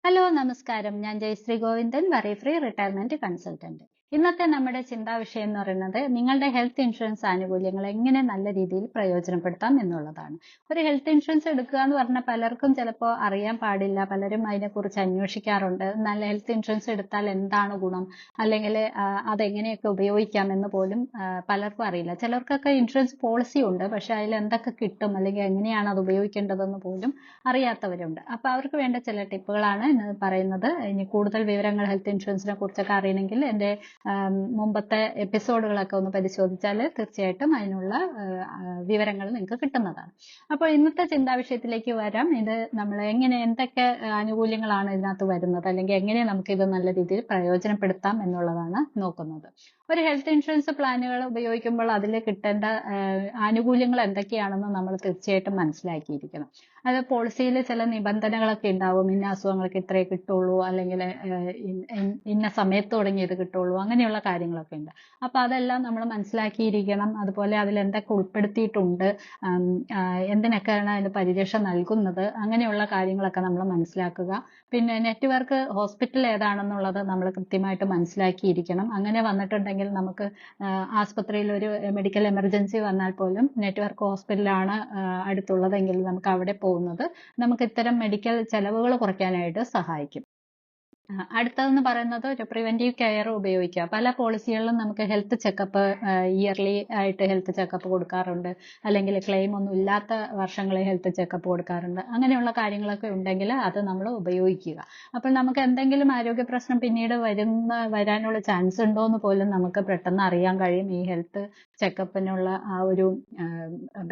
Hello നമസ്കാരം. ഞാൻ Jayashree Govindan, worry free retirement consultant. ഇന്നത്തെ നമ്മുടെ ചിന്താ വിഷയം എന്ന് പറയുന്നത് നിങ്ങളുടെ ഹെൽത്ത് ഇൻഷുറൻസ് ആനുകൂല്യങ്ങൾ എങ്ങനെ നല്ല രീതിയിൽ പ്രയോജനപ്പെടുത്താം എന്നുള്ളതാണ്. ഒരു ഹെൽത്ത് ഇൻഷുറൻസ് എടുക്കുക എന്ന് പറഞ്ഞാൽ പലർക്കും ചിലപ്പോൾ അറിയാൻ പാടില്ല. പലരും അതിനെക്കുറിച്ച് അന്വേഷിക്കാറുണ്ട്. നല്ല ഹെൽത്ത് ഇൻഷുറൻസ് എടുത്താൽ എന്താണ് ഗുണം, അല്ലെങ്കിൽ അതെങ്ങനെയൊക്കെ ഉപയോഗിക്കാമെന്ന് പോലും പലർക്കും അറിയില്ല. ചിലർക്കൊക്കെ ഇൻഷുറൻസ് പോളിസി ഉണ്ട്, പക്ഷെ അതിൽ എന്തൊക്കെ കിട്ടും അല്ലെങ്കിൽ എങ്ങനെയാണ് അത് ഉപയോഗിക്കേണ്ടതെന്ന് പോലും അറിയാത്തവരുണ്ട്. അപ്പൊ അവർക്ക് വേണ്ട ചില ടിപ്പുകളാണ് ഇന്ന് പറയുന്നത്. ഇനി കൂടുതൽ വിവരങ്ങൾ ഹെൽത്ത് ഇൻഷുറൻസിനെ കുറിച്ചൊക്കെ അറിയണമെങ്കിൽ എൻ്റെ മുമ്പത്തെ എപ്പിസോഡുകളൊക്കെ ഒന്ന് പരിശോധിച്ചാൽ തീർച്ചയായിട്ടും അതിനുള്ള വിവരങ്ങൾ നിങ്ങൾക്ക് കിട്ടുന്നതാണ്. അപ്പോൾ ഇന്നത്തെ ചിന്താവിഷയത്തിലേക്ക് വരാം. ഇത് നമ്മൾ എന്തൊക്കെ ആനുകൂല്യങ്ങളാണ് ഇതിനകത്ത് വരുന്നത്, അല്ലെങ്കിൽ എങ്ങനെ നമുക്കിത് നല്ല രീതിയിൽ പ്രയോജനപ്പെടുത്താം എന്നുള്ളതാണ് നോക്കുന്നത്. ഒരു ഹെൽത്ത് ഇൻഷുറൻസ് പ്ലാനുകൾ ഉപയോഗിക്കുമ്പോൾ അതിൽ കിട്ടേണ്ട ആനുകൂല്യങ്ങൾ എന്തൊക്കെയാണെന്ന് നമ്മൾ തീർച്ചയായിട്ടും മനസ്സിലാക്കിയിരിക്കണം. അത് പോളിസിയിൽ ചില നിബന്ധനകളൊക്കെ ഉണ്ടാവും. ഇന്ന അസുഖങ്ങൾക്ക് ഇത്രേ കിട്ടുള്ളൂ, അല്ലെങ്കിൽ ഇന്ന സമയത്ത് തുടങ്ങി ഇത് കിട്ടുള്ളൂ, അങ്ങനെയുള്ള കാര്യങ്ങളൊക്കെ ഉണ്ട്. അപ്പൊ അതെല്ലാം നമ്മൾ മനസ്സിലാക്കിയിരിക്കണം. അതുപോലെ അതിൽ എന്തൊക്കെ ഉൾപ്പെടുത്തിയിട്ടുണ്ട്, എന്തിനൊക്കെയാണ് അതിന് പരിരക്ഷ നൽകുന്നത്, അങ്ങനെയുള്ള കാര്യങ്ങളൊക്കെ നമ്മൾ മനസ്സിലാക്കുക. പിന്നെ നെറ്റ്വർക്ക് ഹോസ്പിറ്റൽ ഏതാണെന്നുള്ളത് നമ്മൾ കൃത്യമായിട്ട് മനസ്സിലാക്കിയിരിക്കണം. അങ്ങനെ വന്നിട്ടുണ്ടെങ്കിൽ നമുക്ക് ആസ്പത്രിയിൽ ഒരു മെഡിക്കൽ എമർജൻസി വന്നാൽ പോലും നെറ്റ്വർക്ക് ഹോസ്പിറ്റലാണ് അടുത്തുള്ളതെങ്കിൽ നമുക്ക് അവിടെ പോകുന്നത് നമുക്ക് ഇത്തരം മെഡിക്കൽ ചെലവുകൾ കുറയ്ക്കാനായിട്ട് സഹായിക്കും. അടുത്തതെന്ന് പറയുന്നത് ഒരു പ്രിവെന്റീവ് കെയർ ഉപയോഗിക്കുക. പല പോളിസികളിലും നമുക്ക് ഹെൽത്ത് ചെക്കപ്പ് ഇയർലി ആയിട്ട് ഹെൽത്ത് ചെക്കപ്പ് കൊടുക്കാറുണ്ട്, അല്ലെങ്കിൽ ക്ലെയിം ഒന്നും ഇല്ലാത്ത വർഷങ്ങളിൽ ഹെൽത്ത് ചെക്കപ്പ് കൊടുക്കാറുണ്ട്. അങ്ങനെയുള്ള കാര്യങ്ങളൊക്കെ ഉണ്ടെങ്കിൽ അത് നമ്മൾ ഉപയോഗിക്കുക. അപ്പോൾ നമുക്ക് എന്തെങ്കിലും ആരോഗ്യ പ്രശ്നം പിന്നീട് വരാനുള്ള ചാൻസ് ഉണ്ടോ എന്ന് പോലും നമുക്ക് പെട്ടെന്ന് അറിയാൻ കഴിയും. ഈ ഹെൽത്ത് ചെക്കപ്പിനുള്ള ആ ഒരു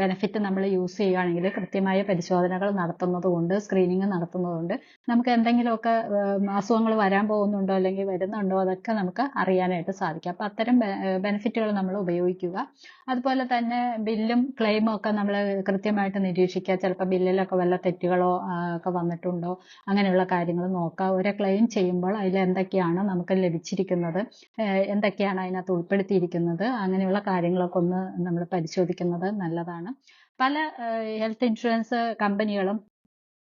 ബെനിഫിറ്റ് നമ്മൾ യൂസ് ചെയ്യുകയാണെങ്കിൽ, കൃത്യമായ പരിശോധനകൾ നടത്തുന്നത് കൊണ്ട്, സ്ക്രീനിങ് നടത്തുന്നത് കൊണ്ട് നമുക്ക് എന്തെങ്കിലുമൊക്കെ അസുഖങ്ങൾ വരാൻ പോകുന്നുണ്ടോ അല്ലെങ്കിൽ വരുന്നുണ്ടോ അതൊക്കെ നമുക്ക് അറിയാനായിട്ട് സാധിക്കും. അപ്പൊ അത്തരം ബെനിഫിറ്റുകൾ നമ്മൾ ഉപയോഗിക്കുക. അതുപോലെ തന്നെ ബില്ലും ക്ലെയിമും ഒക്കെ നമ്മൾ കൃത്യമായിട്ട് നിരീക്ഷിക്കുക. ചിലപ്പോൾ ബില്ലിലൊക്കെ വല്ല തെറ്റുകളോ ഒക്കെ വന്നിട്ടുണ്ടോ, അങ്ങനെയുള്ള കാര്യങ്ങൾ നോക്കുക. ഒരു ക്ലെയിം ചെയ്യുമ്പോൾ അതിൽ എന്തൊക്കെയാണ് നമുക്ക് ലഭിച്ചിരിക്കുന്നത്, എന്തൊക്കെയാണ് അതിനകത്ത് ഉൾപ്പെടുത്തിയിരിക്കുന്നത്, അങ്ങനെയുള്ള കാര്യങ്ങളൊക്കെ ഒന്ന് നമ്മൾ പരിശോധിക്കുന്നത് നല്ലതാണ്. പല ഹെൽത്ത് ഇൻഷുറൻസ് കമ്പനികളും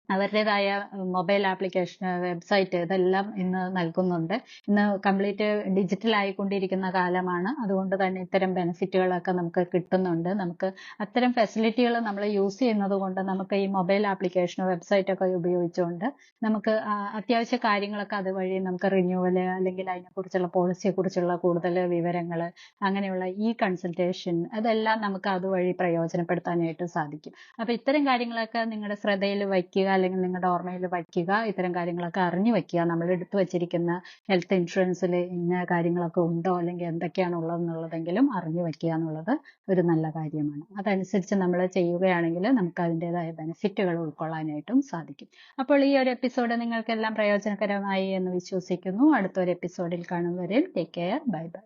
അവരുടേതായ മൊബൈൽ ആപ്ലിക്കേഷൻ, വെബ്സൈറ്റ് ഇതെല്ലാം ഇന്ന് നൽകുന്നുണ്ട്. ഇന്ന് കംപ്ലീറ്റ് ഡിജിറ്റൽ ആയിക്കൊണ്ടിരിക്കുന്ന കാലമാണ്. അതുകൊണ്ട് തന്നെ ഇത്തരം ബെനിഫിറ്റുകളൊക്കെ നമുക്ക് കിട്ടുന്നുണ്ട്. നമുക്ക് അത്തരം ഫെസിലിറ്റികൾ നമ്മൾ യൂസ് ചെയ്യുന്നത് കൊണ്ട് നമുക്ക് ഈ മൊബൈൽ ആപ്ലിക്കേഷനോ വെബ്സൈറ്റൊക്കെ ഉപയോഗിച്ചുകൊണ്ട് നമുക്ക് അത്യാവശ്യ കാര്യങ്ങളൊക്കെ അതുവഴി നമുക്ക് റിന്യൂവൽ, അല്ലെങ്കിൽ അതിനെക്കുറിച്ചുള്ള പോളിസിയെക്കുറിച്ചുള്ള കൂടുതൽ വിവരങ്ങൾ, അങ്ങനെയുള്ള ഈ കൺസൾട്ടേഷൻ, അതെല്ലാം നമുക്ക് അതുവഴി പ്രയോജനപ്പെടുത്താനായിട്ട് സാധിക്കും. അപ്പൊ ഇത്തരം കാര്യങ്ങളൊക്കെ നിങ്ങളുടെ ശ്രദ്ധയിൽ വയ്ക്കുക, അല്ലെങ്കിൽ നിങ്ങളുടെ ഓർമ്മയിൽ വയ്ക്കുക. ഇത്തരം കാര്യങ്ങളൊക്കെ അറിഞ്ഞു വയ്ക്കുക. നമ്മൾ എടുത്തു വച്ചിരിക്കുന്ന ഹെൽത്ത് ഇൻഷുറൻസിൽ ഇന്ന കാര്യങ്ങളൊക്കെ ഉണ്ടോ, അല്ലെങ്കിൽ എന്തൊക്കെയാണ് ഉള്ളതെന്നുള്ളതെങ്കിലും അറിഞ്ഞു വയ്ക്കുക എന്നുള്ളത് ഒരു നല്ല കാര്യമാണ്. അതനുസരിച്ച് നമ്മൾ ചെയ്യുകയാണെങ്കിൽ നമുക്ക് അതിൻ്റെതായ ബെനിഫിറ്റുകൾ ഉൾക്കൊള്ളാനായിട്ടും സാധിക്കും. അപ്പോൾ ഈ ഒരു എപ്പിസോഡ് നിങ്ങൾക്കെല്ലാം പ്രയോജനകരമായി എന്ന് വിശ്വസിക്കുന്നു. അടുത്തൊരു എപ്പിസോഡിൽ കാണും വരെ ടേക്ക് കെയർ. Bye bye.